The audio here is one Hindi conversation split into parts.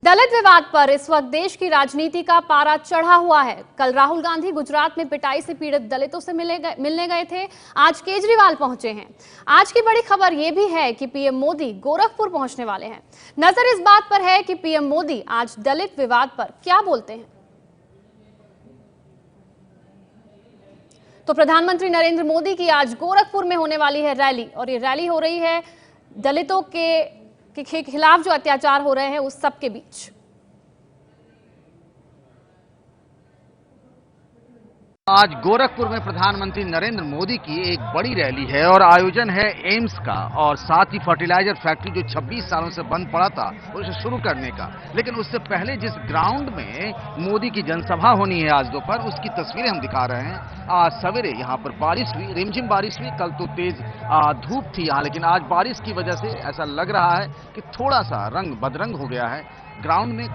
दलित विवाद पर इस वक्त देश की राजनीति का पारा चढ़ा हुआ है। कल राहुल गांधी गुजरात में पिटाई से पीड़ित दलितों से मिलने गए थे। आज केजरीवाल पहुंचे हैं। आज की बड़ी खबर यह भी है कि पीएम मोदी गोरखपुर पहुंचने वाले हैं। नजर इस बात पर है कि पीएम मोदी आज दलित विवाद पर क्या बोलते हैं। तो प्रधानमंत्री नरेंद्र मोदी की आज गोरखपुर में होने वाली है रैली, और ये रैली हो रही है दलितों के खिलाफ जो अत्याचार हो रहे हैं उस सब के बीच। आज गोरखपुर में प्रधानमंत्री नरेंद्र मोदी की एक बड़ी रैली है और आयोजन है एम्स का और साथ ही फर्टिलाइजर फैक्ट्री जो 26 सालों से बंद पड़ा था उसे शुरू करने का। लेकिन उससे पहले जिस ग्राउंड में मोदी की जनसभा होनी है आज दोपहर, उसकी तस्वीरें हम दिखा रहे हैं। आज सवेरे यहाँ पर बारिश हुई, रिमझिम बारिश हुई। कल तो तेज धूप थी यहाँ, लेकिन आज बारिश की वजह से ऐसा लग रहा है कि थोड़ा सा रंग बदरंग हो गया है। ग्राउंड में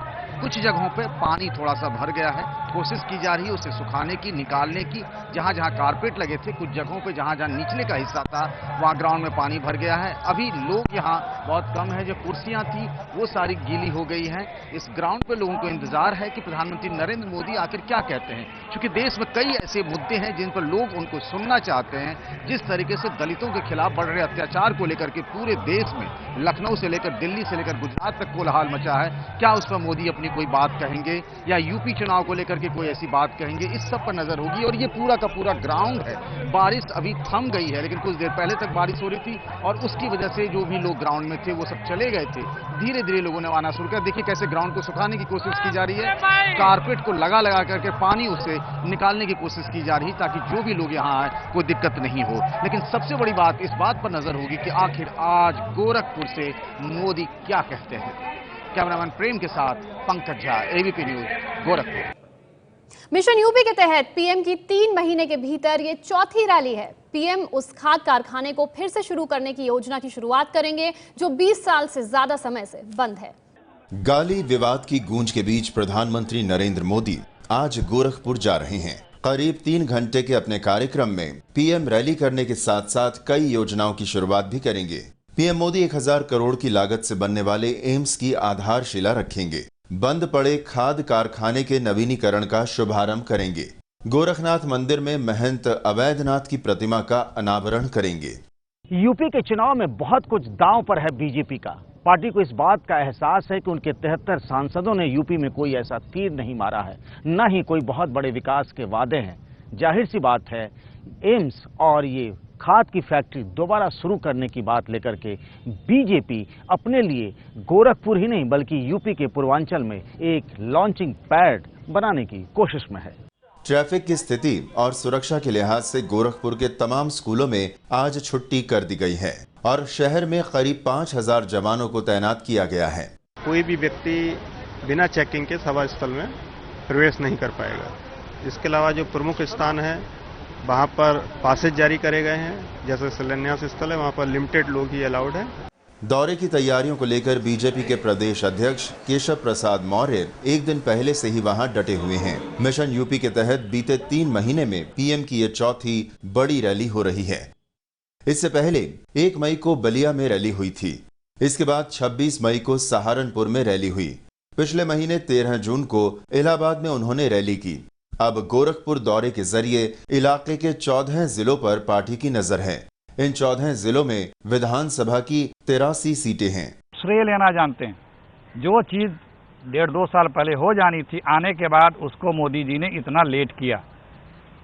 कुछ जगहों पे पानी थोड़ा सा भर गया है। कोशिश की जा रही है उसे सुखाने की, निकालने की। जहां जहां कारपेट लगे थे, कुछ जगहों पे जहां जहां निचले का हिस्सा था वहां ग्राउंड में पानी भर गया है। अभी लोग यहां बहुत कम है। जो कुर्सियां थी वो सारी गीली हो गई हैं। इस ग्राउंड पे लोगों को इंतजार है कि प्रधानमंत्री नरेंद्र मोदी आखिर क्या कहते हैं, क्योंकि देश में कई ऐसे मुद्दे हैं जिन पर लोग उनको सुनना चाहते हैं। जिस तरीके से दलितों के खिलाफ बढ़ रहे अत्याचार को लेकर के पूरे देश में, लखनऊ से लेकर दिल्ली से लेकर गुजरात तक कोलाहल मचा है, क्या उस पर मोदी अपनी कोई बात कहेंगे या यूपी चुनाव को लेकर के कोई ऐसी बात कहेंगे, इस सब पर नजर होगी। और ये पूरा का पूरा ग्राउंड है। बारिश अभी थम गई है, लेकिन कुछ देर पहले तक बारिश हो रही थी और उसकी वजह से जो भी लोग ग्राउंड में थे वो सब चले गए थे। धीरे धीरे लोगों ने आना शुरू किया। देखिए कैसे ग्राउंड को सुखाने की कोशिश की जा रही है। कारपेट को लगा लगा करके पानी उससे निकालने की कोशिश की जा रही है ताकि जो भी लोग यहाँ आए कोई दिक्कत नहीं हो। लेकिन सबसे बड़ी बात इस बात पर नजर होगी कि आखिर आज गोरखपुर से मोदी क्या कहते हैं। कैमरामैन प्रेम के साथ Pankaj Jha, ABP news, Gorakhpur. Mission UP के तहत पीएम की 3 महीने के भीतर ये चौथी रैली है। पीएम उस खाद कारखाने को फिर से शुरू करने की योजना की शुरुआत करेंगे जो 20 साल से ज्यादा समय से बंद है। गाली विवाद की गूंज के बीच प्रधानमंत्री नरेंद्र मोदी आज गोरखपुर जा रहे हैं। करीब 3 घंटे के अपने कार्यक्रम में पीएम रैली करने के साथ साथ कई योजनाओं की शुरुआत भी करेंगे। पीएम मोदी 1000 करोड़ की लागत से बनने वाले एम्स की आधारशिला रखेंगे। बंद पड़े खाद कारखाने के नवीनीकरण का शुभारंभ करेंगे। गोरखनाथ मंदिर में महंत अवैधनाथ की प्रतिमा का अनावरण करेंगे। यूपी के चुनाव में बहुत कुछ दांव पर है बीजेपी का। पार्टी को इस बात का एहसास है कि उनके 73 सांसदों ने यूपी में कोई ऐसा तीर नहीं मारा है, न ही कोई बहुत बड़े विकास के वादे हैं। जाहिर सी बात है, एम्स और ये खाद की फैक्ट्री दोबारा शुरू करने की बात लेकर के बीजेपी अपने लिए गोरखपुर ही नहीं बल्कि यूपी के पूर्वांचल में एक लॉन्चिंग पैड बनाने की कोशिश में है। ट्रैफिक की स्थिति और सुरक्षा के लिहाज से गोरखपुर के तमाम स्कूलों में आज छुट्टी कर दी गई है और शहर में करीब 5000 जवानों को तैनात किया गया है। कोई भी व्यक्ति बिना चेकिंग के सभा स्थल में प्रवेश नहीं कर पाएगा। इसके अलावा जो प्रमुख स्थान है वहाँ पर पासेज जारी करे गए हैं। जैसे शिलान्यास स्थल है वहाँ पर लिमिटेड लोग ही अलाउड है। दौरे की तैयारियों को लेकर बीजेपी के प्रदेश अध्यक्ष केशव प्रसाद मौर्य एक दिन पहले से ही वहां डटे हुए हैं। मिशन यूपी के तहत बीते 3 महीने में पीएम की ये चौथी बड़ी रैली हो रही है। इससे पहले 1 मई को बलिया में रैली हुई थी। इसके बाद 26 मई को सहारनपुर में रैली हुई। पिछले महीने 13 जून को इलाहाबाद में उन्होंने रैली की। अब गोरखपुर दौरे के जरिए इलाके के 14 जिलों पर पार्टी की नजर है। इन 14 जिलों में विधानसभा की 83 सीटें हैं। श्रेय लेना जानते हैं। जो चीज 1.5-2 साल पहले हो जानी थी, आने के बाद उसको मोदी जी ने इतना लेट किया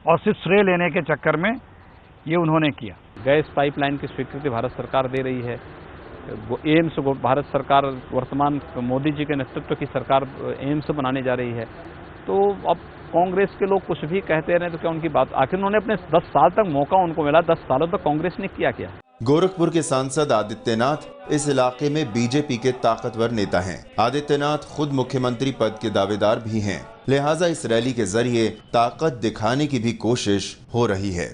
और सिर्फ श्रेय लेने के चक्कर में ये उन्होंने किया। गैस पाइपलाइन की स्वीकृति भारत सरकार दे रही है। एम्स भारत सरकार, वर्तमान मोदी जी के नेतृत्व की सरकार एम्स बनाने जा रही है। तो अब कांग्रेस के लोग कुछ भी कहते रहे तो क्या उनकी बात, आखिर उन्होंने अपने 10 साल तक मौका उनको मिला, 10 सालों तक कांग्रेस ने किया क्या? गोरखपुर के सांसद आदित्यनाथ इस इलाके में बीजेपी के ताकतवर नेता हैं। आदित्यनाथ खुद मुख्यमंत्री पद के दावेदार भी हैं, लिहाजा इस रैली के जरिए ताकत दिखाने की भी कोशिश हो रही है।